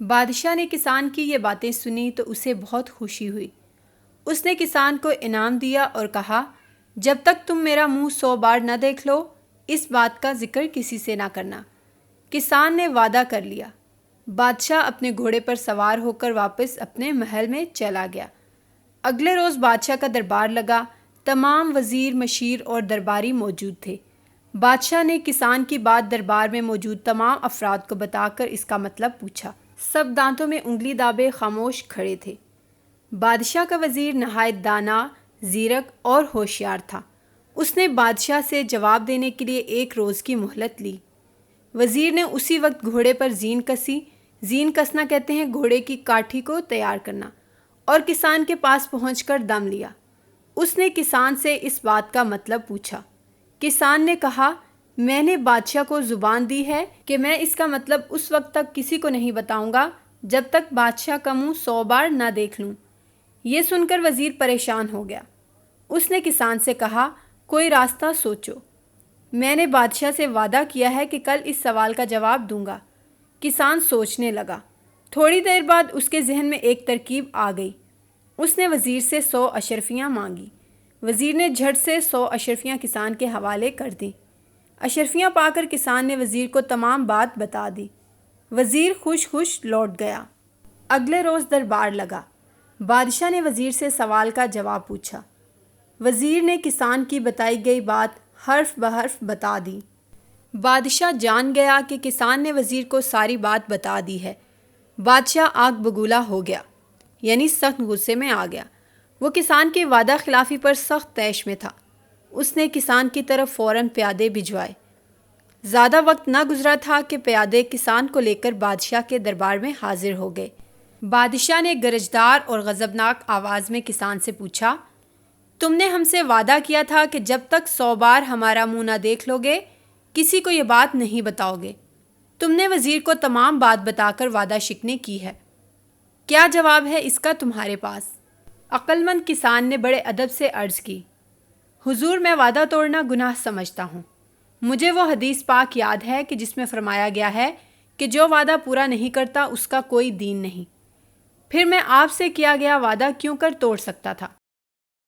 بادشاہ نے کسان کی یہ باتیں سنی تو اسے بہت خوشی ہوئی۔ اس نے کسان کو انعام دیا اور کہا، جب تک تم میرا منہ 100 بار نہ دیکھ لو اس بات کا ذکر کسی سے نہ کرنا۔ کسان نے وعدہ کر لیا۔ بادشاہ اپنے گھوڑے پر سوار ہو کر واپس اپنے محل میں چلا گیا۔ اگلے روز بادشاہ کا دربار لگا۔ تمام وزیر، مشیر اور درباری موجود تھے۔ بادشاہ نے کسان کی بات دربار میں موجود تمام افراد کو بتا کر اس کا مطلب پوچھا۔ سب دانتوں میں انگلی دابے خاموش کھڑے تھے۔ بادشاہ کا وزیر نہایت دانا، زیرک اور ہوشیار تھا۔ اس نے بادشاہ سے جواب دینے کے لیے 1 روز کی مہلت لی۔ وزیر نے اسی وقت گھوڑے پر زین کسی۔ زین کسنا کہتے ہیں گھوڑے کی کاٹھی کو تیار کرنا، اور کسان کے پاس پہنچ کر دم لیا۔ اس نے کسان سے اس بات کا مطلب پوچھا۔ کسان نے کہا، میں نے بادشاہ کو زبان دی ہے کہ میں اس کا مطلب اس وقت تک کسی کو نہیں بتاؤں گا جب تک بادشاہ کا منہ 100 بار نہ دیکھ لوں۔ یہ سن کر وزیر پریشان ہو گیا۔ اس نے کسان سے کہا، کوئی راستہ سوچو۔ میں نے بادشاہ سے وعدہ کیا ہے کہ کل اس سوال کا جواب دوں گا۔ کسان سوچنے لگا۔ تھوڑی دیر بعد اس کے ذہن میں ایک ترکیب آ گئی۔ اس نے وزیر سے 100 اشرفیاں مانگی۔ وزیر نے جھٹ سے 100 اشرفیاں کسان کے حوالے کر دیں۔ اشرفیاں پا کر کسان نے وزیر کو تمام بات بتا دی۔ وزیر خوش خوش لوٹ گیا۔ اگلے روز دربار لگا۔ بادشاہ نے وزیر سے سوال کا جواب پوچھا۔ وزیر نے کسان کی بتائی گئی بات حرف بحرف بتا دی۔ بادشاہ جان گیا کہ کسان نے وزیر کو ساری بات بتا دی ہے۔ بادشاہ آگ بگولا ہو گیا، یعنی سخت غصے میں آ گیا۔ وہ کسان کی وعدہ خلافی پر سخت طیش میں تھا۔ اس نے کسان کی طرف فوراً پیادے بھجوائے۔ زیادہ وقت نہ گزرا تھا کہ پیادے کسان کو لے کر بادشاہ کے دربار میں حاضر ہو گئے۔ بادشاہ نے گرجدار اور غضبناک آواز میں کسان سے پوچھا، تم نے ہم سے وعدہ کیا تھا کہ جب تک 100 بار ہمارا منہ نہ دیکھ لو گے کسی کو یہ بات نہیں بتاؤ گے۔ تم نے وزیر کو تمام بات بتا کر وعدہ شکنی کی ہے۔ کیا جواب ہے اس کا تمہارے پاس؟ عقل مند کسان نے بڑے ادب سے عرض کی، حضور میں وعدہ توڑنا گناہ سمجھتا ہوں۔ مجھے وہ حدیث پاک یاد ہے کہ جس میں فرمایا گیا ہے کہ جو وعدہ پورا نہیں کرتا اس کا کوئی دین نہیں۔ پھر میں آپ سے کیا گیا وعدہ کیوں کر توڑ سکتا تھا؟